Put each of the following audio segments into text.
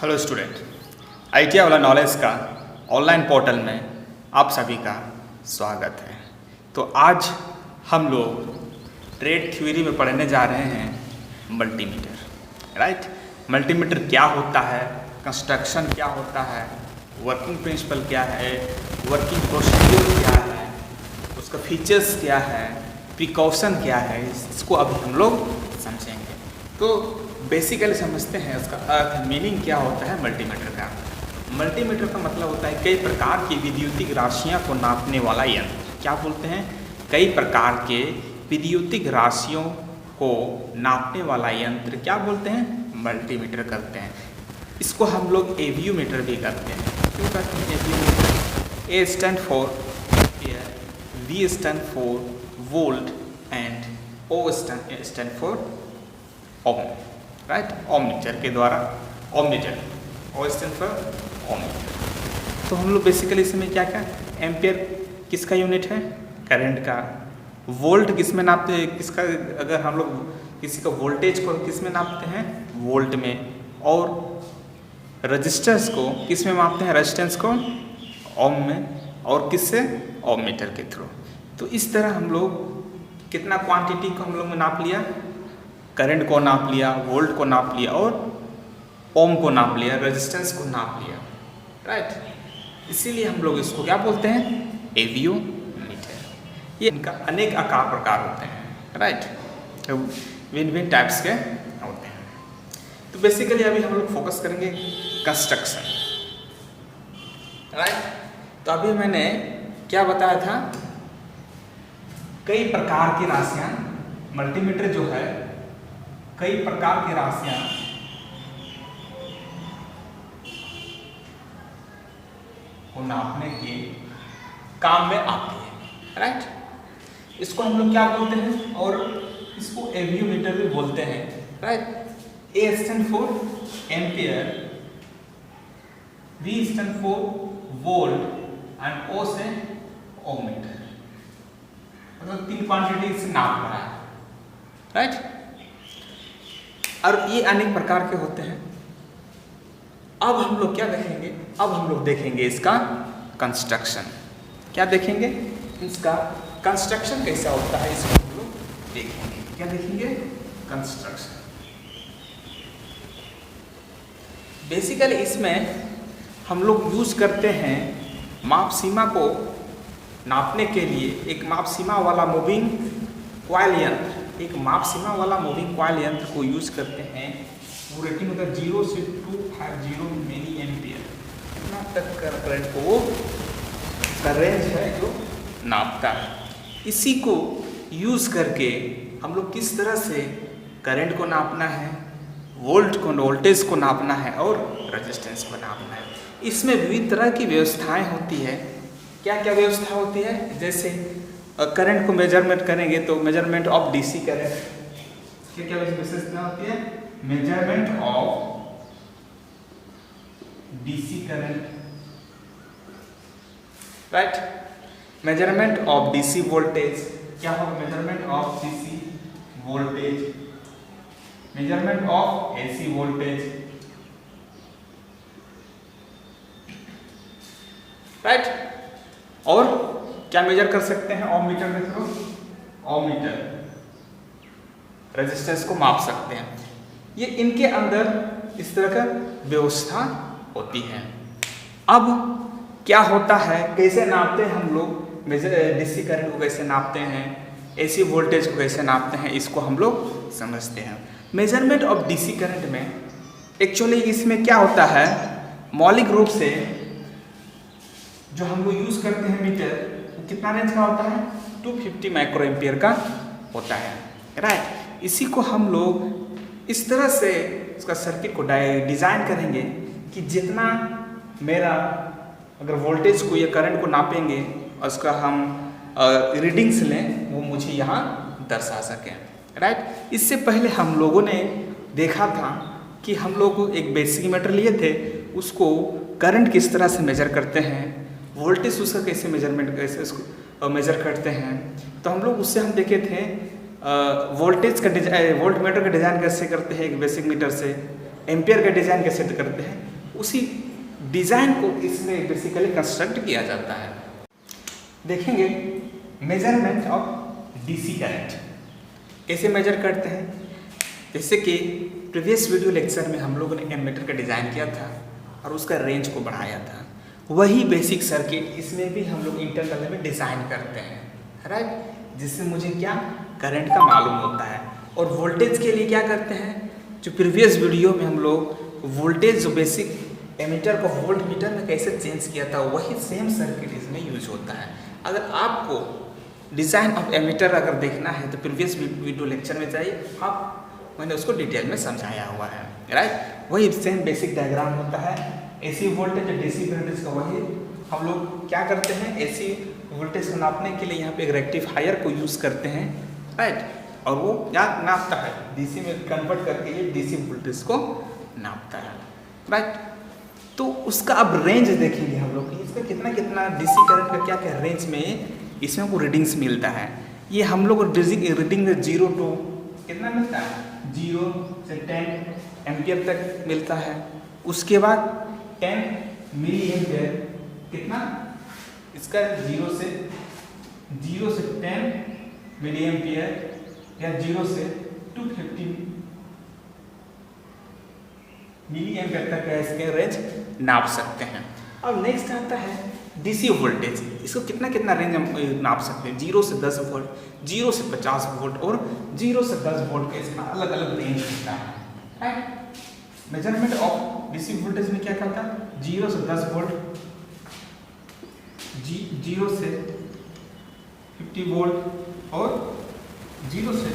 Hello student, ITI वाला knowledge का online portal में आप सभी का स्वागत है। तो आज हम लोग ट्रेड थ्योरी में पढ़ने जा रहे हैं मल्टीमीटर। राइट, मल्टीमीटर क्या होता है, कंस्ट्रक्शन क्या होता है, वर्किंग प्रिंसिपल क्या है, वर्किंग प्रोसीड्यूर क्या है, उसका फीचर्स क्या है, प्रिकॉशन क्या है, इसको अभी हम लोग समझेंगे। तो बेसिकली समझते हैं उसका अर्थ, मीनिंग क्या होता है मल्टीमीटर का। मल्टीमीटर का मतलब होता है कई प्रकार की विद्युतिक राशियों को नापने वाला यंत्र। क्या बोलते हैं? कई प्रकार के विद्युतिक राशियों को नापने वाला यंत्र क्या बोलते हैं? मल्टीमीटर करते हैं। इसको हम लोग एवियोमीटर भी करते हैं। क्यों कहते हैं avometer? A stand for air, V stand for volt and O stand for ohm. Right, ohmmeter के द्वारा, ohmmeter, O stand for ohmmeter. तो हम लोग बेसिकली इसमें क्या क्या, एम्पियर किसका यूनिट है? करंट का। वोल्ट किस में नापते हैं? किसका, अगर हम लोग किसी का वोल्टेज को किस में नापते हैं? वोल्ट में। और रजिस्टेंस को किस में मापते हैं? रेजिस्टेंस को ओम में। और किससे? ओममीटर के थ्रू। तो इस तरह हम लोग कितना क्वांटिटी को हम लोग ने नाप लिया? करंट को नाप लिया, वोल्ट को नाप लिया और ओम को नाप लिया, रेजिस्टेंस को नाप लिया। राइट, इसीलिए हम लोग इसको क्या बोलते हैं? एवियोमीटर। ये इनका अनेक आकार प्रकार होते हैं। राइट, भिन्न भिन्न टाइप्स के होते हैं। तो बेसिकली अभी हम लोग फोकस करेंगे कंस्ट्रक्शन। राइट, तो अभी मैंने क्या बताया था? कई प्रकार की राशियां, मल्टीमीटर जो है कई प्रकार की राशियां को नापने के काम में आती है। राइट, इसको हम लोग क्या बोलते हैं? और इसको एवियोमीटर भी बोलते हैं। Right, A stand for ampere, V stand for volt and O से ओममीटर। मतलब तीन क्वांटिटी से नाप रहा है। राइट, और ये अनेक प्रकार के होते हैं। अब हम लोग क्या देखेंगे? अब हम लोग देखेंगे इसका कंस्ट्रक्शन। क्या देखेंगे? इसका कंस्ट्रक्शन कैसा होता है, इसको हम लोग देखेंगे। क्या देखेंगे? कंस्ट्रक्शन। बेसिकली इसमें हम लोग यूज करते हैं माप सीमा को नापने के लिए एक माप सीमा वाला मूविंग कॉइल यंत्र, एक माप सीमा वाला मूविंग कॉइल यंत्र को यूज करते हैं। वो रेटिंग होता है 0 से 250 मिली एम्पियर, इतना तक का करंट को वो का रेंज है जो नापता है। इसी को यूज करके हम लोग किस तरह से करंट को नापना है, वोल्टेज को नापना है और रेजिस्टेंस को नापना है। इसमें विविध तरह की व्यवस्थाएं होती है। क्या क्या व्यवस्था होती है? जैसे करंट को मेजरमेंट करेंगे तो मेजरमेंट ऑफ डीसी करंट, क्या क्या विशेषता होती है? Measurement of DC current. Right, measurement of DC voltage. क्या होगा? Measurement of DC voltage, measurement of AC voltage. Right, और क्या मेजर कर सकते हैं? ओममीटर के थ्रू, ओममीटर रेजिस्टेंस को माप सकते हैं। ये इनके अंदर इस तरह का व्यवस्था होती है। अब क्या होता है, कैसे नापते हैं हम लोग? डीसी करंट को कैसे नापते हैं, एसी वोल्टेज को कैसे नापते हैं, इसको हम लोग समझते हैं। मेजरमेंट ऑफ डीसी करंट में एक्चुअली इसमें क्या होता है? मौलिक रूप से जो हम लोग यूज करते हैं मीटर, कितना रेंज का होता है? 250 माइक्रो एम्पियर का होता है। राइट, इसी को हम लोग इस तरह से उसका सर्किट को डिजाइन करेंगे कि जितना मेरा अगर वोल्टेज को या करंट को नापेंगे और उसका हम रीडिंग्स लें, वो मुझे यहाँ दर्शा सकें। राइट, इससे पहले हम लोगों ने देखा था कि हम लोग एक बेसिक मीटर लिए थे, उसको करंट किस तरह से मेजर करते हैं, वोल्टेज उसका कैसे मेजरमेंट, कैसे उसको मेजर करते हैं। तो हम लोग उससे हम देखे थे वोल्टेज का डिजाइन, वोल्ट मीटर का डिज़ाइन कैसे करते हैं एक बेसिक मीटर से, एम्पियर का डिज़ाइन कैसे करते हैं। उसी डिज़ाइन को इसमें बेसिकली कंस्ट्रक्ट किया जाता है। देखेंगे मेजरमेंट ऑफ डीसी करंट कैसे मेजर करते हैं। जैसे कि प्रीवियस वीडियो लेक्चर में हम लोगों ने एमीटर का डिज़ाइन किया था और उसका रेंज को बढ़ाया था, वही बेसिक सर्किट इसमें भी हम लोग इंटरनल में डिज़ाइन करते हैं, राइट, जिससे मुझे क्या करंट का मालूम होता है। और वोल्टेज के लिए क्या करते हैं, जो प्रीवियस वीडियो में हम लोग वोल्टेज जो बेसिक एमीटर को वोल्ट मीटर में कैसे चेंज किया था, वही सेम सर्किट इसमें यूज होता है। अगर आपको डिज़ाइन ऑफ एमीटर अगर देखना है तो प्रीवियस वीडियो लेक्चर में जाइए, आप मैंने उसको डिटेल में समझाया हुआ है, राइट। वही सेम बेसिक डायग्राम होता है। एसी वोल्टेज डीसी वोल्टेज का वही हम लोग क्या करते हैं, एसी वोल्टेज को नापने के लिए यहाँ पे एक रेक्टिफायर को यूज़ करते हैं, राइट, और वो क्या नापता है, डीसी में कन्वर्ट करके ये डीसी वोल्टेज को नापता है, राइट। तो उसका अब रेंज देखेंगे हम लोग कि इसका कितना कितना डीसी करंट का क्या क्या रेंज में इसमें हमको रीडिंग्स मिलता है। ये हम लोग रीडिंग 0 to कितना मिलता है, 0 से 10 एम्पियर तक मिलता है। उसके बाद 10 मिली एम्पियर कितना, इसका 0 से 10 मिली एम्पियर या 0 से 250 मिली एम्पियर तक का इसके रेंज नाप सकते हैं। अब नेक्स्ट आता है डीसी वोल्टेज। इसको कितना कितना रेंज हम नाप सकते हैं, 0 से 10 वोल्ट, 0 से 50 वोल्ट और 0 से 10 वोल्ट का इसका अलग अलग रेंज होता है, right. Measurement of DC voltage में क्या करता है, 0 से 10 वोल्ट, 0 से 50 वोल्ट और 0 से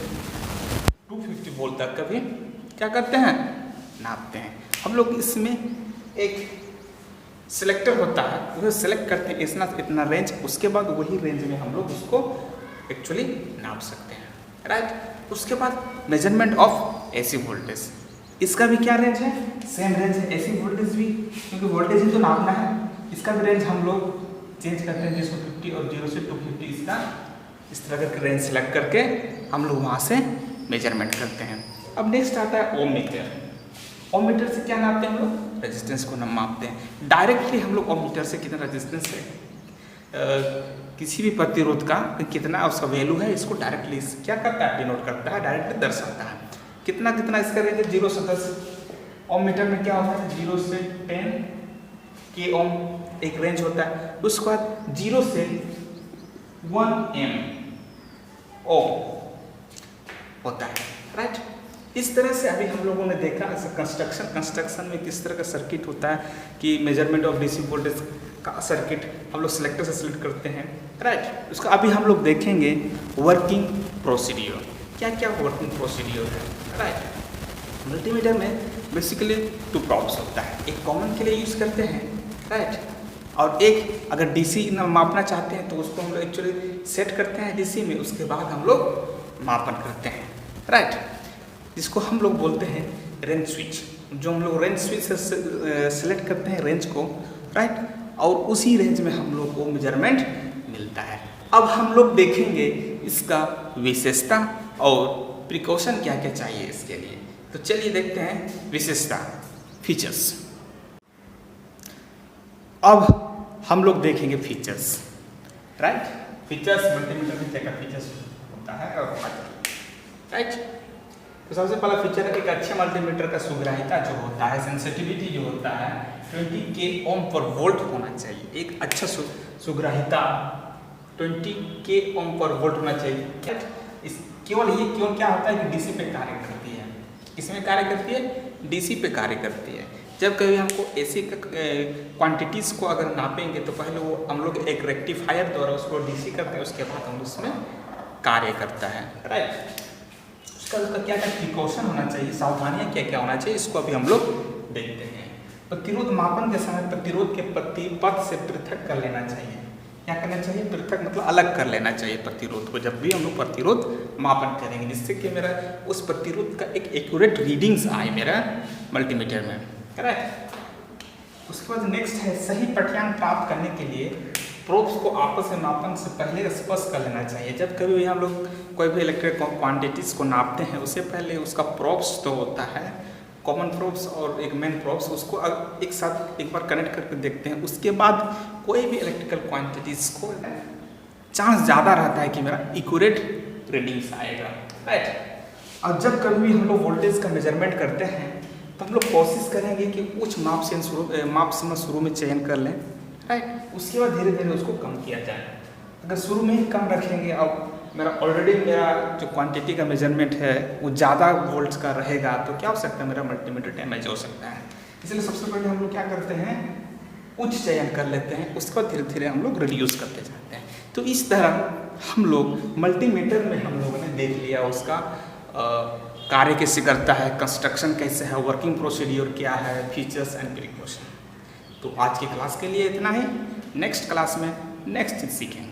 250 वोल्ट तक का भी क्या करते हैं, नापते हैं। हम लोग इसमें एक सिलेक्टर होता है, उसे सेलेक्ट करते हैं इतना रेंज, उसके बाद वही रेंज में हम लोग उसको एक्चुअली नाप सकते हैं, राइट। उसके बाद मेजरमेंट ऑफ एसी वोल्टेज, इसका भी क्या रेंज है, सेम रेंज है। एसी वोल्टेज भी, क्योंकि वोल्टेज ही तो नापना है, इसका भी रेंज हम लोग चेंज करते हैं 0 और 0 से 250, इसका इस तरह का रेंज सेलेक्ट करके हम लोग वहाँ से मेजरमेंट करते हैं। अब नेक्स्ट आता है ओम मीटर। ओम मीटर से क्या नापते हैं हम लोग, रेजिस्टेंस को हम मापते हैं। डायरेक्टली हम लोग ओम मीटर से कितना रेजिस्टेंस है किसी भी प्रतिरोध का कितना उसका वैल्यू है, इसको डायरेक्टली क्या करता है, डिनोट करता है, डायरेक्टली दर्शाता है। कितना कितना इसका रेंज है, 0 से 10। ओम मीटर में क्या होता है, 0 से 10 के ओम एक रेंज होता है। उसके बाद 0 से 1 एम ओम होता है, राइट। इस तरह से अभी हम लोगों ने देखा कंस्ट्रक्शन में किस तरह का सर्किट होता है कि मेजरमेंट ऑफ डीसी वोल्टेज का सर्किट हम लोग सिलेक्टर से सिलेक्ट करते हैं, राइट। उसका अभी हम लोग देखेंगे वर्किंग प्रोसीड्यूर, क्या क्या वर्किंग प्रोसीड्यूर है, राइट। मल्टीमीटर में बेसिकली 2 प्रॉब्स होता है, एक कॉमन के लिए यूज़ करते हैं, राइट, और एक अगर डीसी मापना चाहते हैं तो उसको हम लोग एक्चुअली सेट करते हैं डीसी में, उसके बाद हम लोग मापन करते हैं, राइट, जिसको हम लोग बोलते हैं रेंज स्विच। जो हम लोग रेंज स्विच से सेलेक्ट करते हैं रेंज को, राइट, और उसी रेंज में हम लोग को मेजरमेंट मिलता है। अब हम लोग देखेंगे इसका विशेषता और प्रिकॉशन क्या क्या चाहिए इसके लिए। तो चलिए देखते हैं विशेषता, फीचर्स। अब हम लोग देखेंगे फीचर्स, राइट। फीचर्स मल्टीमीटर में क्या क्या फीचर्स होता है और राइट। तो सबसे पहला फीचर एक अच्छे मल्टीमीटर का सुग्राहिता जो होता है, सेंसिटिविटी जो होता है 20 के ओम पर वोल्ट होना चाहिए। एक अच्छा सुग्राहिता 20 के ओम पर वोल्ट होना चाहिए। केवल क्या होता है कि डीसी पे कार्य करती है, इसमें कार्य करती है, डीसी पे कार्य करती है। जब कभी हमको एसी का क्वांटिटीज़ को अगर नापेंगे तो पहले वो हम लोग एक रेक्टिफायर द्वारा उसको डीसी करते हैं, उसके बाद हम उसमें कार्य करता है, राइट। उसका क्या क्या प्रिकॉशन होना चाहिए, सावधानियाँ क्या क्या होना चाहिए, इसको अभी हम लोग देखते हैं। प्रतिरोध मापन के समय प्रतिरोध के पथ से पृथक कर लेना चाहिए। क्या करना चाहिए, पृथक मतलब अलग कर लेना चाहिए प्रतिरोध को जब भी हम लोग प्रतिरोध मापन करेंगे, जिससे कि मेरा उस प्रतिरोध का एक एक्यूरेट रीडिंग्स आए मेरा मल्टीमीटर में, राइट। उसके बाद नेक्स्ट है सही पठ्यांक प्राप्त करने के लिए प्रोब्स को आपस में मापन से पहले स्पष्ट कर लेना चाहिए। जब कभी भी हम लोग कोई भी इलेक्ट्रिक क्वांटिटीज़ को नापते हैं उससे पहले उसका प्रोब्स तो होता है, कॉमन प्रोब्स और एक मेन प्रोब्स, उसको एक साथ एक बार कनेक्ट करके देखते हैं। उसके बाद कोई भी इलेक्ट्रिकल क्वांटिटीज़ को चांस ज़्यादा रहता है कि मेरा एक्यूरेट रीडिंग्स आएगा, राइट। और जब कभी हम लोग वोल्टेज का मेजरमेंट करते हैं तो हम लोग कोशिश करेंगे कि उच्च माप से शुरू में चयन कर लें, राइट। उसके बाद धीरे धीरे उसको कम किया जाए। अगर शुरू में ही कम रखेंगे और मेरा जो क्वांटिटी का मेजरमेंट है वो ज़्यादा वोल्ट्स का रहेगा तो क्या हो सकता है, मेरा मल्टीमीटर डैमेज हो सकता है। इसलिए सबसे पहले हम लोग क्या करते हैं, उच्च चयन कर लेते हैं, उसके बाद धीरे धीरे हम लोग रिड्यूस करते जाते हैं। तो इस तरह हम लोग मल्टीमीटर में हम लोगों ने देख लिया उसका कार्य कैसे करता है, कंस्ट्रक्शन कैसे है, वर्किंग प्रोसीड्यूर क्या है, फीचर्स एंड प्रिकॉशन। तो आज की क्लास के लिए इतना ही। नेक्स्ट क्लास में नेक्स्ट चीज़ सीखेंगे।